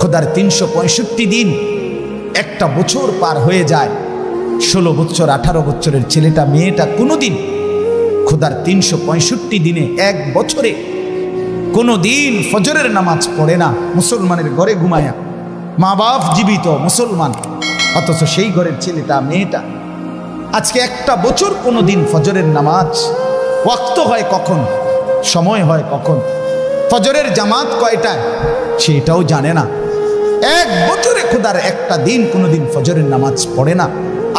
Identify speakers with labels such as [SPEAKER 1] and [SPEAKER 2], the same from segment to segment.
[SPEAKER 1] খোদার 365 দিন, একটা বছর পার হয়ে যায়। 16 বছর 18 বছরের ছেলেটা মেয়েটা কোনোদিন খোদার 365 দিনে এক বছরে কোনো দিন ফজরের নামাজ পড়ে না। মুসলমানের ঘরে ঘুমায়া, মা বাপ জীবিত মুসলমান, অথচ সেই ঘরের ছেলেটা মেয়েটা আজকে একটা বছর কোনো দিন ফজরের নামাজ ওয়াক্ত হয় কখন, সময় হয় কখন, ফজরের জামাত কয়টায় সেটাও জানে না। এক বছরে খোদার একটা দিন কোনোদিন ফজরের নামাজ পড়ে না।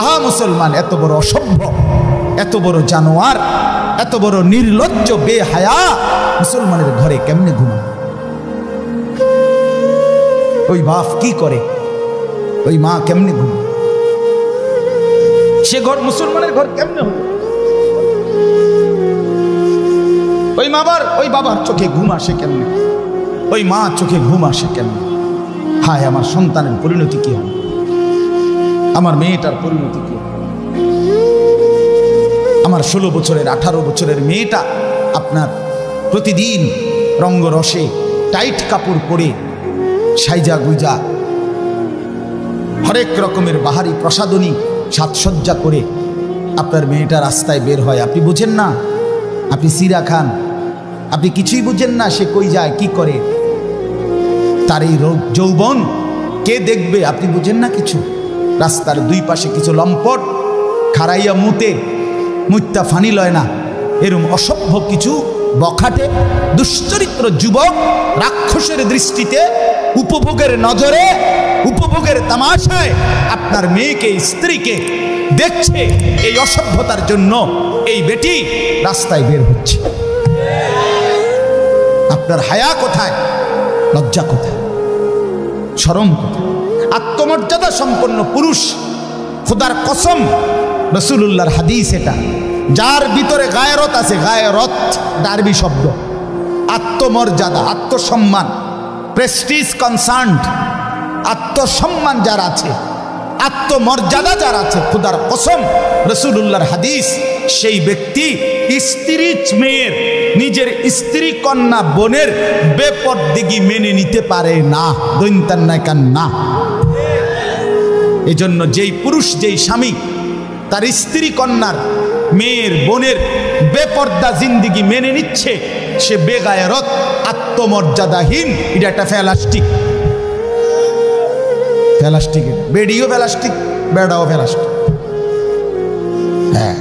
[SPEAKER 1] আহা মুসলমান, এত বড় অসভ্য, এত বড় জানোয়ার, এত বড় নির্লজ্জ বেহায়া মুসলমানের ঘরে কেমনে ঘুমায়? ওই বাপ কি করে, ওই মা কেমনে ঘুমায়? সে ঘর মুসলমানের ঘর কেমনে হলো? ওই বাবার চোখে ঘুম আসে কেমনে? ওই মা চোখে ঘুম আসে কেমনে? হায়, আমার সন্তানের পরিণতি কি হবে? আমার মেয়েটার পরিণতি কি হবে? আমার 16 বছরের 18 বছরের মেয়েটা আপনার প্রতিদিন রঙ্গরসে টাইট কাপড় পরে সাইজা গুইজা হরেক রকমের বাহারি প্রসাদনী সাজসজ্জা করে আপনার মেয়েটা রাস্তায় বের হয়। আপনি বুঝেন না? আপনি সিরা খান, আপনি কিছুই বুঝেন না। সে কই যায়, কি করে, তার এই যৌবন কে দেখবে? আপনি বুঝেন না কিছু। রাস্তার দুই পাশে কিছু লম্পট খারাইয়া মুত্তা ফানি লয় না, এরম অসভ্য কিছু বখাটে দুশ্চরিত্র যুবক রাক্ষসের দৃষ্টিতে, উপভোগের নজরে, উপভোগের তামাশায় আপনার মেয়েকে, স্ত্রীকে দেখছে। এই অসভ্যতার জন্য এই বেটি রাস্তায় বের হচ্ছে। আপনার হায়া কোথায়? লজ্জা কোথায়? শরম কোথায়? আত্মমর্যাদা সম্পন্ন পুরুষ, খোদার কসম, রাসূলুল্লাহর হাদিস এটা, যার ভিতরে গায়রত আছে, গায়রত ডারবি শব্দ, আত্মমর্যাদা, আত্মসম্মান, প্রেস্টিজ কনসার্নড, আত্মসম্মান যার আছে, আত্মমর্যাদা যার আছে, খোদার কসম, রাসূলুল্লাহর হাদিস, সেই ব্যক্তি স্ত্রী মেয়ের, নিজের স্ত্রী কন্যা বোনের বেপরদিগি মেনে নিতে পারে না। দৈন্তান্নায় কান্না। এই জন্য যেই পুরুষ, যেই স্বামী তার স্ত্রী কন্যার, মেয়ের, বোনের বেপর্দা জিন্দিগি মেনে নিচ্ছে, সে বেগায়রত, আত্মমর্যাদাহীন। এটা একটা ফেলাস্টিক, ফেলাস্টিক, বেডিও ফেলাস্টিক, বেড়াও ফেলাস্টিক। হ্যাঁ,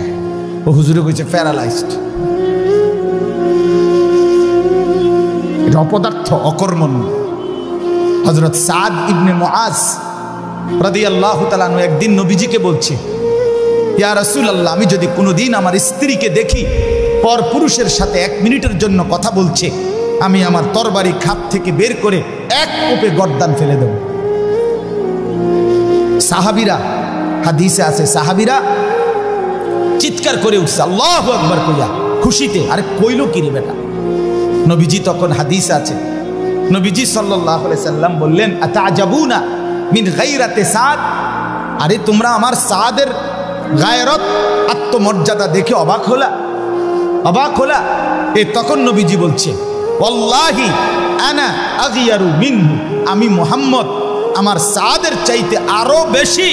[SPEAKER 1] ও হুজুরে কইছে প্যারালাইজড। এটা অপদার্থ, অকর্মণ্য। হযরত সাদ ইবনে মুআজ রাদিয়াল্লাহু তাআলা আনহু একদিন নবীজিকে বলছে, ইয়া রাসূলুল্লাহ, আমি যদি কোনোদিন আমার স্ত্রীকে দেখি পর পুরুষের সাথে 1 মিনিটের জন্য কথা বলছে, আমি আমার তরবারি খাপ থেকে বের করে এক কোপে গর্দান ফেলে দেব। সাহাবীরা, হাদিসে আছে, সাহাবীরা চিৎকার করে উঠছে আল্লাহু আকবার কইয়া খুশিতে। আরে কইলো কি রে বেটা? নবীজি তখন, হাদিসে আছে, নবীজি সাল্লাল্লাহু আলাইহি সাল্লাম বললেন, আতাজাবুনা মিন গায়রাতি সাদ, আরে তোমরা আমার সাদের গায়রত, আত্মমর্যাদা দেখে অবাক হলা? অবাক হলা? এ তখন নবীজি বলছে, ওয়াল্লাহি আনা আগিয়ারু মিনহু, আমি মুহাম্মদ আমার সাদের চাইতে আরো বেশি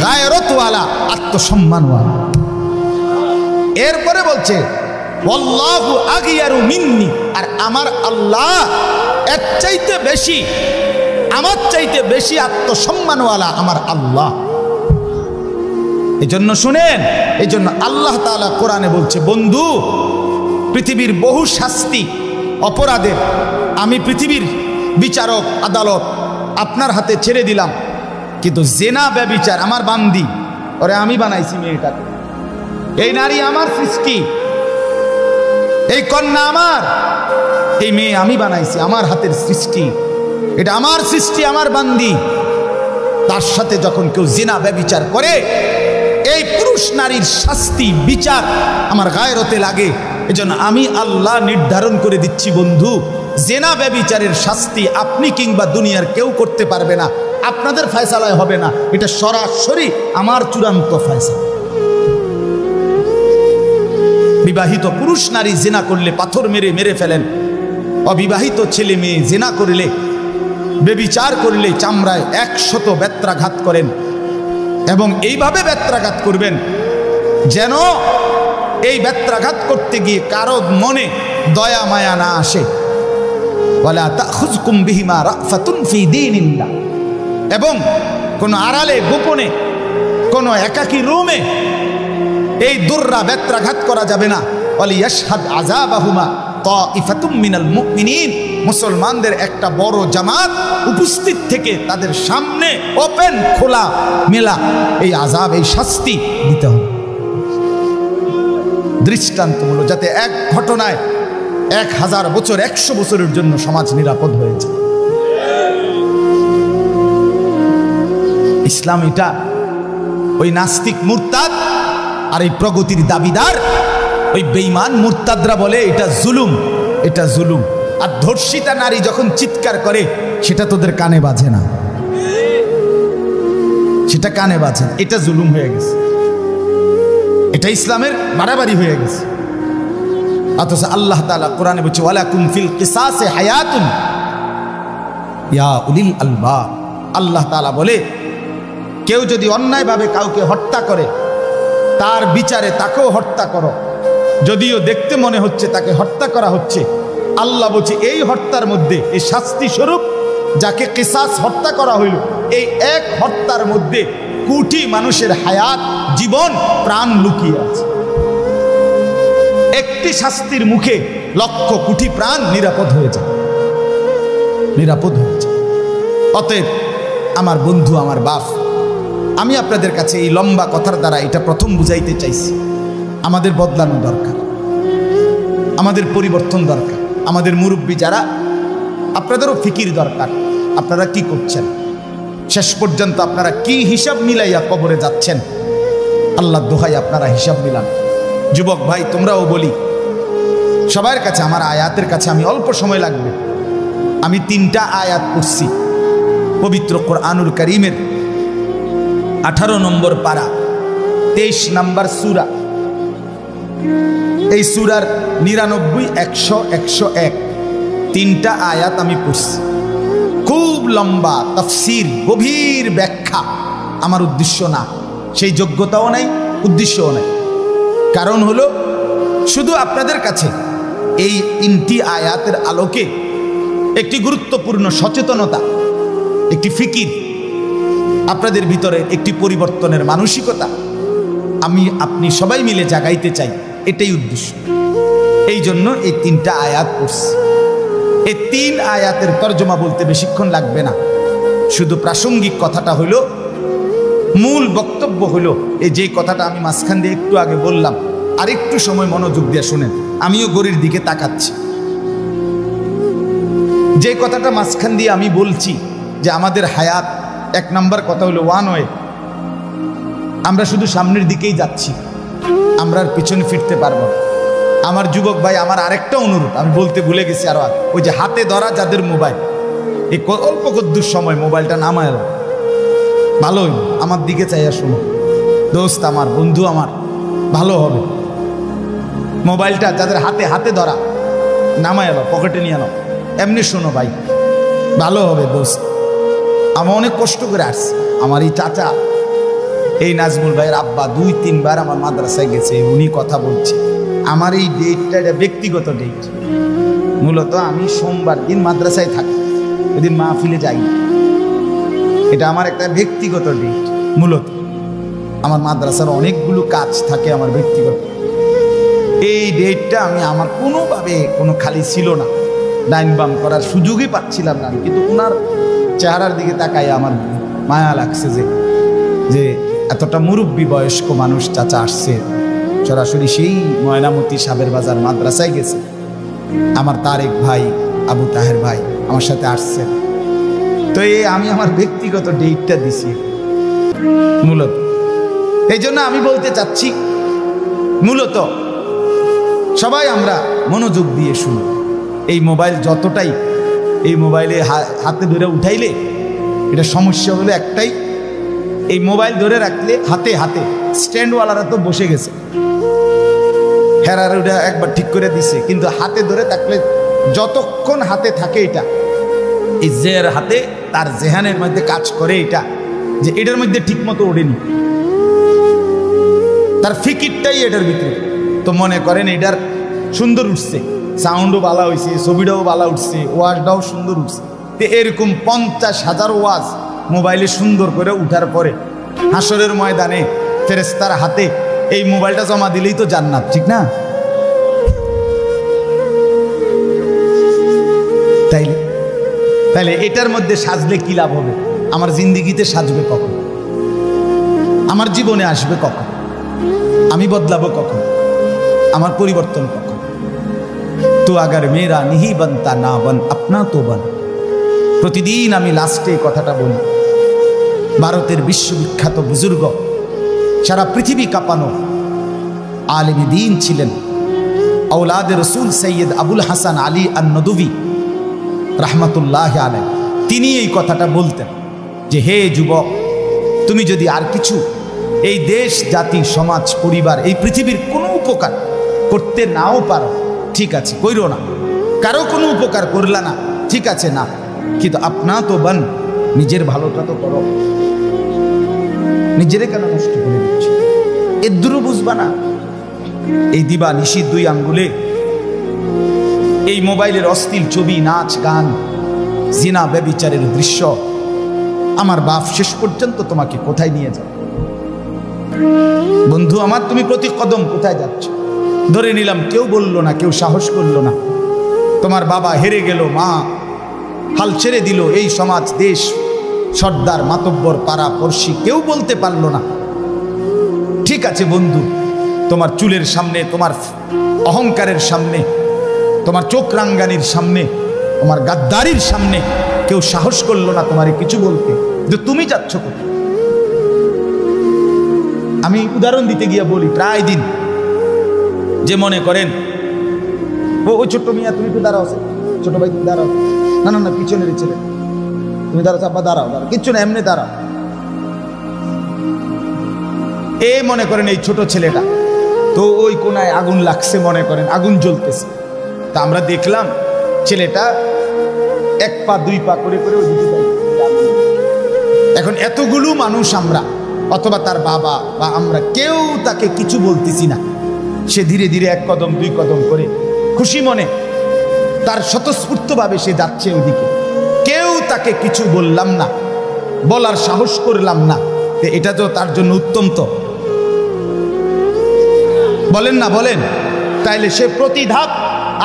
[SPEAKER 1] গায়রতওয়ালা, আত্মসম্মানওয়ালা। এরপরে বলছে, ওয়াল্লাহু আগিয়ারু মিন্নি, আর আমার আল্লাহ এর চাইতে বেশি, আমার চাইতে বেশি আত্মসম্মানওয়ালা আমার আল্লাহ। এজন্য শুনেন, এজন্য আল্লাহ তাআলা কোরআনে বলছে, বন্ধু, পৃথিবীর বহু শাস্তি অপরাধের আমি পৃথিবীর বিচারক আদালত আপনার হাতে ছেড়ে দিলাম, কিন্তু জেনা ব্যভিচার আমার বান্দি, ওরে আমি বানাইছি মেয়েটাকে, এই নারী আমার সৃষ্টি, এই কন্যা আমার, এই মেয়ে আমি বানাইছি, আমার হাতের সৃষ্টি, এটা আমার সৃষ্টি, আমার বান্দি। তার সাথে যখন কেউ জিনা ব্যভিচার করে, এই পুরুষ নারীর শাস্তি বিচার আমার গায়রতে লাগে। এজন্য আমি আল্লাহ নির্ধারণ করে দিচ্ছি, বন্ধু, জিনা ব্যভিচারের শাস্তি আপনি কিংবা দুনিয়ার কেউ করতে পারবে না, আপনাদের ফয়সালায় হবে না, এটা সরাসরি আমার চূড়ান্ত ফয়সালা। বিবাহিত পুরুষ নারী জিনা করলে পাথর মেরে মেরে ফেলেন, অবিবাহিত ছেলে মেয়ে জিনা করলে বেবিচার করলে চামড়ায় 100 বেত্রাঘাত করেন, এবং এইভাবে বেত্রাঘাত করবেন যেন এই বেত্রাঘাত করতে গিয়ে কারো মনে দয়া মায়া না আসে। ওয়ালা তাখুযকুম বিহিমা রাফাতুন ফি দীনিল্লাহ, এবং কোন আড়ালে গোপনে কোন একাকী রুমে এই দুররা বেত্রাঘাত করা যাবে না। ওয়ালিয়াশহাদ আযাবাহুমা তাইফাতুম মিনাল মুমিনিন, মুসলমানদের একটা বড় জামাত উপস্থিত থেকে তাদের সামনে ওপেন খোলা মেলা এই আযাব, এই শাস্তি দিতে হবে দৃষ্টান্তমূলক, যাতে এক ঘটনায় 1000 বছর 100 বছরের জন্য সমাজ নিরাপদ হয়ে যায়। ইসলাম এটা ওই নাস্তিক মুরতাদ আর এই প্রগতির দাবিদার ওই বেঈমান মুরতাদরা বলে এটা জুলুম, এটা জুলুম। আর ধর্ষিতা নারী যখন চিৎকার করে সেটা তোদের কানে বাজে না, সেটা কানে বাজে না, এটা জুলুম হয়ে গেছে, এটা ইসলামের বাড়াবাড়ি হয়ে গেছে। অথচ আল্লাহ তাআলা কোরআনে বলছে ওয়ালাকুম ফিল কিসাসে হায়াতুন ইয়া উলিল আলবাব। আল্লাহ তাআলা বলে কেউ যদি অন্যায়ভাবে কাউকে হত্যা করে তার বিচারে তাকেও হত্যা করো, যদিও দেখতে মনে হচ্ছে তাকে হত্যা করা হচ্ছে। আল্লাহ বলছে এই হত্যার মধ্যে, এই শাস্তি স্বরূপ যাকে কিসাস হত্যা করা হইল, এই এক হত্যার মধ্যে কোটি মানুষের হায়াত, জীবন, প্রাণ লুকিয়ে আছে। একটি শাস্তির মুখে লক্ষ কোটি প্রাণ নিরাপদ হয়ে যায়, নিরাপদ হয়ে যায়। অতএব আমার বন্ধু, আমার বাপ, আমি আপনাদের কাছে এই লম্বা কথার দ্বারা এটা প্রথম বুঝাইতে চাইছি, আমাদের বদলানো দরকার, আমাদের পরিবর্তন দরকার। আমাদের মুরব্বী যারা, আপনাদেরও ফিকির দরকার। আপনারা কি করছেন, শেষ পর্যন্ত আপনারা কি হিসাব মিলাইয়া কবরে যাচ্ছেন? আল্লাহ দোহাই আপনারা হিসাব মিলান। যুবক ভাই, তোমরাও বলি সবার কাছে, আমার আয়াতের কাছে আমি অল্প সময় লাগবে। আমি 3টা আয়াত পড়ছি পবিত্র কোরআনুল কারীমের 18 নম্বর পারা 23 নম্বর সূরা। এই সূরার 99, 100, 101 3টা আয়াত আমি পড়ছি। খুব লম্বা তাফসীর, গভীর ব্যাখ্যা আমার উদ্দেশ্য না, সেই যোগ্যতাও নাই, উদ্দেশ্যও নাই। কারণ হলো শুধু আপনাদের কাছে এই 3টি আয়াতের আলোকে একটি গুরুত্বপূর্ণ সচেতনতা, একটি ফিকির, আপনাদের ভিতরে একটি পরিবর্তনের মানসিকতা আমি আপনি সবাই মিলে জাগাইতে চাই, এটাই উদ্দেশ্য। এই জন্য এই 3টা আয়াত পড়ছি। এই 3 আয়াতের তরজমা বলতে বেশিক্ষণ লাগবে না, শুধু প্রাসঙ্গিক কথাটা হইল, মূল বক্তব্য হইল এই যে কথাটা আমি মাঝখান দিয়ে একটু আগে বললাম। আর একটু সময় মনোযোগ দিয়ে শুনেন, আমিও গড়ির দিকে তাকাচ্ছি। যে কথাটা মাঝখান দিয়ে আমি বলছি যে আমাদের হায়াত, 1 নম্বর কথা হলো ওয়ান ওয়ে, আমরা শুধু সামনের দিকেই যাচ্ছি, আমরা আর পিছনে ফিরতে পারবো না। আমার যুবক ভাই, আমার আরেকটা অনুরোধ আমি বলতে ভুলে গেছি, আরো আগে, ওই যে হাতে ধরা যাদের মোবাইল, এই অল্প কদ্দুর সময় মোবাইলটা নামায় ভালো হইব, আমার দিকে চাইয়া শুনো দোস্ত, আমার বন্ধু, আমার ভালো হবে। মোবাইলটা যাদের হাতে হাতে ধরা নামায় এলো, পকেটে নিয়ে এলো, এমনি শোনো ভাই, ভালো হবে দোস্ত। আমি অনেক কষ্ট করে আসছি। আমার এই চাচা, এই নাজমুল ভাইয়ের আব্বা 2-3 বার আমার মাদ্রাসায় গেছে, উনি কথা বলছে। আমার এই ডেটটা, এটা ব্যক্তিগত ডেট। মূলত আমি সোমবার দিন মাদ্রাসায় থাকি, ওইদিন মাহফিলে যাই। এটা আমার একটা ব্যক্তিগত ডেট। মূলত আমার মাদ্রাসার অনেকগুলো কাজ থাকে আমার ব্যক্তিগত। এই ডেটটা আমি আমার কোনোভাবে কোনো খালি ছিল না, ডাইন বাম করার সুযোগই পাচ্ছিলাম না। কিন্তু ওনার চেহারার দিকে তাকাই আমার মায়া লাগছে যে এতটা মুরব্বী বয়স্ক মানুষ চাচা আসছে, সরাসরি সেই ময়নামতি সাবের বাজার মাদ্রাসায় গেছে। আমার তারেক ভাই, আবু তাহের ভাই আমার সাথে আসছে। তো আমি আমার ব্যক্তিগত ডেটটা দিছি মূলত। এই জন্য আমি বলতে চাচ্ছি, মূলত সবাই আমরা মনোযোগ দিয়ে শুনি। এই মোবাইল যতটাই, এই মোবাইলে হাতে ধরে উঠাইলে এটা সমস্যা হলো একটাই, এই মোবাইল ধরে রাখলে হাতে হাতে, স্ট্যান্ডওয়ালারা তো বসে গেছে, হেরার ওটা একবার ঠিক করে দিছে, কিন্তু হাতে ধরে থাকলে যতক্ষণ হাতে থাকে এটা এই জের হাতে তার জেহানের মধ্যে কাজ করে এটা যে এটার মধ্যে ঠিক মতো ওঠেনি, তার ফিকিরটাই এটার ভিতরে। তো মনে করেন এটার সুন্দর উঠছে, সাউন্ডও ভালো হয়েছে, ছবিটাও ভালো উঠছে, ওয়াজটাও সুন্দর উঠছে। তো এরকম 50,000 ওয়াজ মোবাইলে সুন্দর করে উঠার পরে হাসরের ময়দানে ফেরেশতার হাতে এই মোবাইলটা জমা দিলেই তো জান্নাত, ঠিক না? তাইলে এটার মধ্যে সাজলে কি লাভ হবে? আমার জিন্দিগিতে সাজবে কখন? আমার জীবনে আসবে কখন? আমি বদলাবো কখন? আমার পরিবর্তন কখন? তো আগার মেরা নিহি বনতা না বন আপনা তো বন। প্রতিদিন আমি লাস্টে কথাটা বলি। ভারতের বিশ্ববিখ্যাত বুজুর্গ, সারা পৃথিবী কাঁপানো আলেমে দ্বীন ছিলেন আওলাদে রসুল সৈয়দ আবুল হাসান আলী আন-নদভী রাহমাতুল্লাহ আলাইহি। তিনি এই কথাটা বলতেন যে হে যুবক, তুমি যদি আর কিছু এই দেশ, জাতি, সমাজ, পরিবার, এই পৃথিবীর কোনো উপকার করতে নাও পারো, ঠিক আছে, কইরো না। কারো কোনো উপকার করলা না, ঠিক আছে না, কিন্তু আপনা তো বন, নিজের ভালোটা তো করো। নিজেরে কেন নষ্ট করে দিচ্ছ? এর দূরও বুঝবা না? এই দিবা নিশি 2 আঙ্গুলে এই মোবাইলের অশ্লীল ছবি, নাচ, গান, জিনা, ব্যভিচারের দৃশ্য, আমার বাপ শেষ পর্যন্ত তোমাকে কোথায় নিয়ে যাবে? বন্ধু আমার, তুমি প্রতি কদম কোথায় যাচ্ছ? ধরে নিলাম কেউ বলল না, কেউ সাহস করল না, তোমার বাবা হেরে গেল, মা হাল ছেড়ে দিল, এই সমাজ, দেশ, সর্দার, মাতব্বর, পাড়া পড়শি কেউ বলতে পারল না। ঠিক আছে বন্ধু, তোমার চুলের সামনে, তোমার অহংকারের সামনে, তোমার চোখ রাঙ্গানির সামনে, তোমার গাদ্দারির সামনে কেউ সাহস করলো না তোমারে কিছু বলতে, যে তুমি যাচ্ছ কোথায়? আমি উদাহরণ দিতে গিয়ে বলি, প্রায় দিন যে মনে করেন ও ছোট্ট মিয়া, তুমি একটু দাঁড়াও, ছোট ভাই তুমি দাঁড়াও, না না না পিছনের ছেলে তুমি দাঁড়াও, আব্বা দাঁড়াও, দাঁড়াও, কিচ্ছু না, এমনি দাঁড়াও। এ মনে করেন এই ছোট ছেলেটা, তো ওই কোনায় আগুন লাগছে, মনে করেন আগুন জ্বলতেছে, তা আমরা দেখলাম ছেলেটা 1 পা 2 পা করে করে ওইদিকে যায়। এখন এতগুলো মানুষ আমরা অথবা তার বাবা বা আমরা কেউ তাকে কিছু বলতেছি না, সে ধীরে ধীরে 1 কদম 2 কদম করে খুশি মনে তার স্বতঃস্ফূর্তভাবে সে যাচ্ছে ওইদিকে, কেউ তাকে কিছু বললাম না, বলার সাহস করলাম না। এটা তো তার জন্য উত্তম, তো বলেন না, বলেন? তাইলে সে প্রতি ধাপ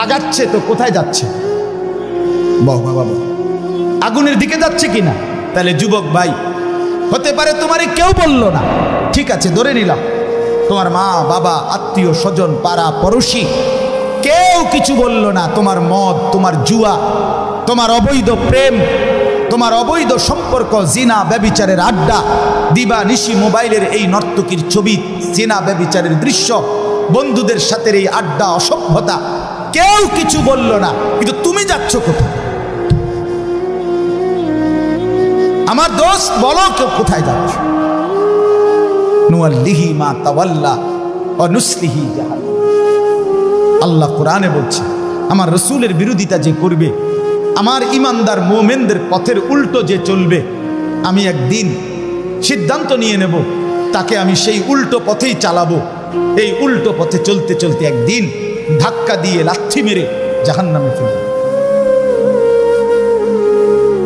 [SPEAKER 1] আগাচ্ছে, তো কোথায় যাচ্ছে? বাবা বাবা, আগুনের দিকে যাচ্ছে কিনা? তাহলে যুবক ভাই, হতে পারে তোমারে কেউ বলল না, ঠিক আছে, ধরে নিলাম তোমার মা, বাবা, আত্মীয় স্বজন, পাড়া পড়শি কেউ কিছু বলল না, তোমার মদ, তোমার জুয়া, তোমার অবৈধ প্রেম, তোমার অবৈধ সম্পর্ক, জিনা ব্যভিচারের আড্ডা, দিবা নিশি মোবাইলের এই নর্তকীর ছবি, জিনা ব্যভিচারের দৃশ্য, বন্ধুদের সাথে এই আড্ডা, অসভ্যতা, কেউ কিছু বলল না, কিন্তু তুমি যাচ্ছ কোথায়? আমার দোস্ত বলো, কেউ কোথায় যাচ্ছ? নুয়াল্লিহি মা তাওয়াল্লা ওয়া নুসলিহি জাহান্নাম। আল্লাহ কোরআনে বলছে, আমার রসুলের বিরোধিতা যে করবে, আমার ইমানদার মুমিনদের পথের উল্টো যে চলবে, আমি একদিন সিদ্ধান্ত নিয়ে নেব তাকে আমি সেই উল্টো পথেই চালাবো। এই উল্টো পথে চলতে চলতে একদিন ধাক্কা দিয়ে লাথি মেরে জাহান্নামে ফেলবো।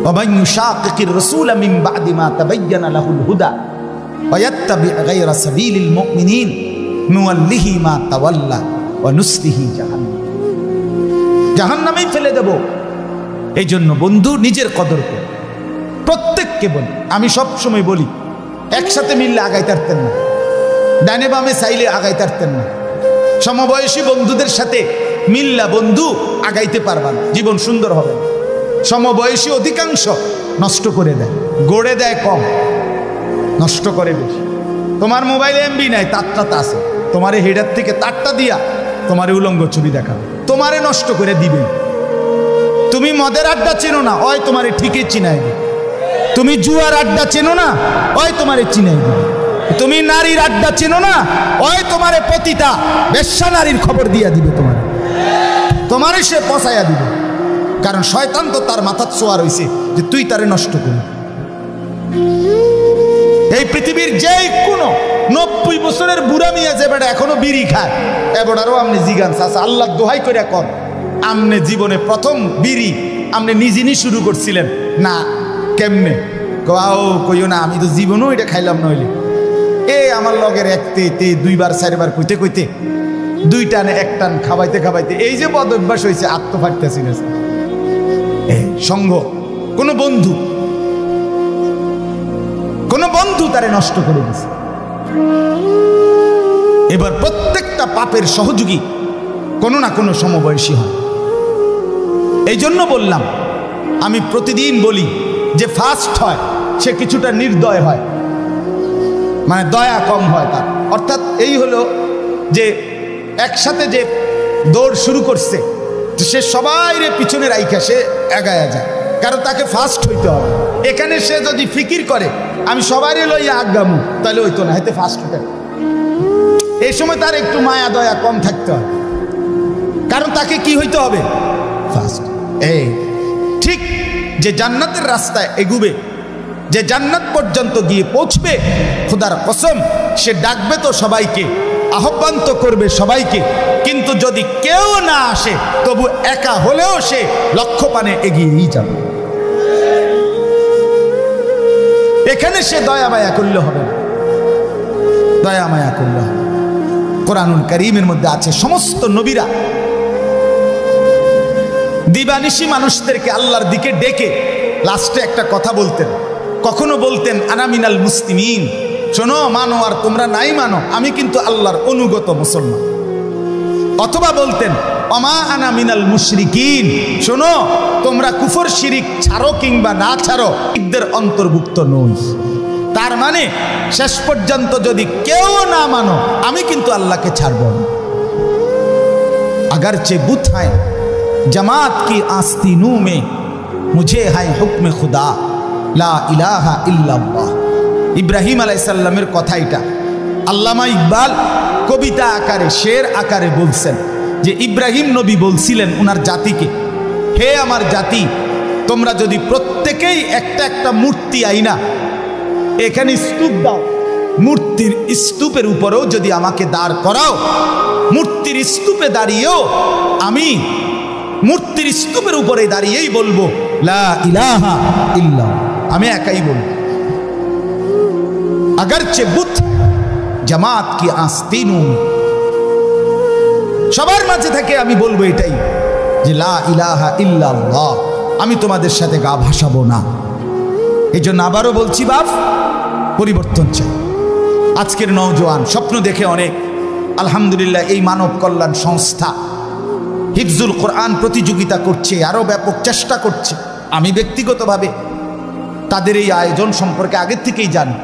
[SPEAKER 1] ومن يشاقق الرسول من بعد ما تبين له الهدى ويتبع غير سبيل المؤمنين نوله ما تولى ونصله جهنم। জাহান্নামেই ফেলে দেব। এই জন্য বন্ধু, নিজের কদর করো। প্রত্যেককে বলি, আমি সব সময় বলি, একসাথে মিললে আগাইতে পারতেন না, ডানে বামে চাইলে আগাইতে পারতেন না। সমবয়সী বন্ধুদের সাথে মিল্লা বন্ধু আগাইতে পারবা না, জীবন সুন্দর হবে না। সমবয়সী অধিকাংশ নষ্ট করে দেয়, গড়ে দেয় কম, নষ্ট করে বেশি। তোমার মোবাইলে এমবি নাই, তারটা আছে, তোমারে হেডার থেকে তারটা দিয়া তোমারে উলঙ্গ ছবি দেখাবে, তোমারে নষ্ট করে দিবে। তুমি মদের আড্ডা চেনো না, ওই তোমারে ঠিকই চিনাই দিবে। তুমি জুয়ার আড্ডা চেনো না, ওই তোমারে চিনাই দিবে। তুমি নারীর আড্ডা চেনো না, ওই তোমারে পতিতা বেশ্যা নারীর খবর দিয়া দিবে, তোমারে সে পচাইয়া দিবে। কারণ শয়তান তো তার মাথার ছোঁয়া রয়েছে যে তুই তারে নষ্ট করবি। এই পৃথিবীর যে কোনো 90 বছরের বুড়া মিয়া যে বেটা এখনো বিড়ি খায়, এবারও আপনি জিগান চাচা আল্লাহ দোহাই করে কর, আমনে জীবনে প্রথম বিড়ি আপনি নিজেই শুরু করছিলেন না? কেমনে কইও না, আমি তো জীবনও এটা খাইলাম নইলে। আমার লগের একতে 2বার 4বার কইতে কইতে 2 টান 1 টান খাওয়াইতে খাওয়াইতে এই যে বদ অভ্যাস হয়েছে, আত্মফাটতেছি না সঙ্গ। কোনো বন্ধু তারে নষ্ট করে দিছে। এবার প্রত্যেকটা পাপের সহযোগী কোনো না কোনো সমবয়সী হয়। এই জন্য বললাম, আমি প্রতিদিন বলি যে ফাস্ট হয় সে কিছুটা নির্দয় হয়, মানে দয়া কম হয় তার। অর্থাৎ এই হলো যে একসাথে যে দৌড় শুরু করছে সে সবাই পিছনে রাইখা সে এগায়া যায়, কারণ তাকে ফাস্ট হইতে হবে। এখানে সে যদি ফিকির করে আমি সবারই লইয়া আগামু, তাহলে হইতো না, হাতে ফাস্ট হতে। এই সময় তার একটু মায়া দয়া কম থাকতে হবে, কারণ তাকে কি হইতে হবে? ফাস্ট। এই ঠিক যে জান্নাতের রাস্তায় এগুবে, যে জান্নাত পর্যন্ত গিয়ে পৌঁছবে, খোদার কসম সে ডাকবে তো সবাইকে, আহ্বান তো করবে সবাইকে, কিন্তু যদি কেউ না আসে তবু একা হলেও সে লক্ষ্য পানে এগিয়েই যাবে। এখানে সে দয়া মায়া করলে হবে না, দয়া মায়া করলে হবে। কোরআনুল কারীমের মধ্যে আছে সমস্ত নবীরা দিবানিশি মানুষদেরকে আল্লাহর দিকে ডেকে লাস্টে একটা কথা বলতেন। কখনো বলতেন আনা মিনাল মুসলিমিন, শোনো মানো আর তোমরা নাই মানো, আমি কিন্তু আল্লাহর অনুগত মুসলমান। অথবা বলতেন অমা আনা মিনাল মুশরিকিন, শোনো তোমরা কুফর শিরিক ছাড়ো কিংবা না ছাড়ো এদের অন্তর্ভুক্ত নই। তার মানে শেষ পর্যন্ত যদি কেউ না মানো আমি কিন্তু আল্লাহকে ছাড়ব না। अगरचे बुत हैं जमात की आस्तीनों में, मुझे है हुक्म खुदा ला इलाहा इल्लल्लाह। ইব্রাহিম আলাইহিস সালামের কথা এটা আল্লামা ইকবাল কবিতা আকারে শের আকারে বলছেন যে ইব্রাহিম নবী বলছিলেন ওনার জাতিকে, হে আমার জাতি, তোমরা যদি প্রত্যেকেই একটা একটা মূর্তি আইনা এখানে স্তূপ দাও, মূর্তির স্তূপের উপরেও যদি আমাকে দাঁড় করাও, মূর্তির স্তূপে দাঁড়িয়েও আমি মূর্তির স্তূপের উপরে দাঁড়িয়েই বলবো লা ইলাহা ইল্লাল্লাহ, আমি একাই বলবো। अगरचे बुत জামাত কি আস্তিনু, সবার মাঝে থেকে আমি বলবো এটাই যে লা ইলাহা ইল্লাল্লাহ, আমি তোমাদের সাথে গা ভাসাবো না। এই জন্য আবারও বলছি বাপ, পরিবর্তন চাই। আজকের নওজোয়ান স্বপ্ন দেখে অনেক, আলহামদুলিল্লাহ এই মানব কল্যাণ সংস্থা হিফজুল কোরআন প্রতিযোগিতা করছে, আরো ব্যাপক চেষ্টা করছে। আমি ব্যক্তিগতভাবে তাদের এই আয়োজন সম্পর্কে আগের থেকেই জানি।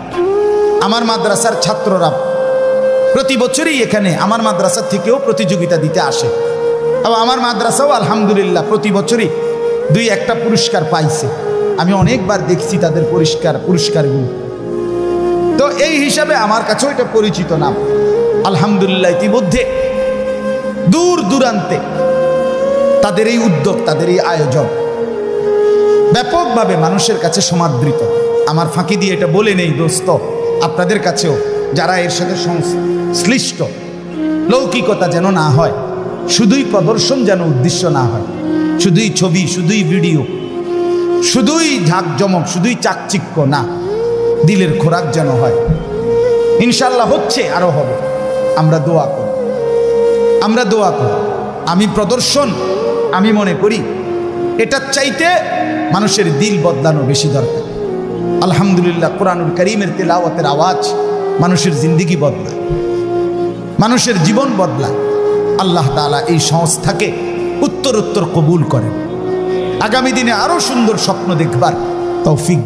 [SPEAKER 1] আমার মাদ্রাসার ছাত্ররা প্রতি বছরই এখানে আমার মাদ্রাসা থেকেও প্রতিযোগিতা দিতে আসে, এবং আমার মাদ্রাসাও আলহামদুলিল্লাহ প্রতি বছরই 2-1টা পুরস্কার পাইছে। আমি অনেকবার দেখছি তাদের পুরস্কারগুলো, তো এই হিসাবে আমার কাছেও এটা পরিচিত নাম। আলহামদুলিল্লাহ ইতিমধ্যে দূর দূরান্তে তাদের এই উদ্যোগ, তাদের এই আয়োজন ব্যাপকভাবে মানুষের কাছে সমাদৃত। আমার ফাঁকি দিয়ে এটা বলে নেই দোস্ত, আপনাদের কাছেও যারা এর সাথে সংশ্লিষ্ট, লৌকিকতা যেন না হয়, শুধুই প্রদর্শন যেন উদ্দেশ্য না হয়, শুধুই ছবি, শুধুই ভিডিও, শুধুই ঝাঁকজমক, শুধুই চাকচিক্য না, দিলের খোরাক যেন হয়। ইনশাল্লাহ হচ্ছে, আরো হবে। আমরা দোয়া করি, আমরা দোয়া করি। আমি প্রদর্শন, আমি মনে করি এটার চাইতে মানুষের দিল বদলানো বেশি দরকার। আলহামদুলিল্লাহ কোরআনুল কারীমের তেলাওয়াতের আওয়াজ মানুষের জিন্দেগি বদলায়, মানুষের জীবন বদলায়। আল্লাহ তাআলা এই সংস্থাকে উত্তরোত্তর কবুল করেন, আগামী দিনে আরো সুন্দর স্বপ্ন দেখবার তৌফিক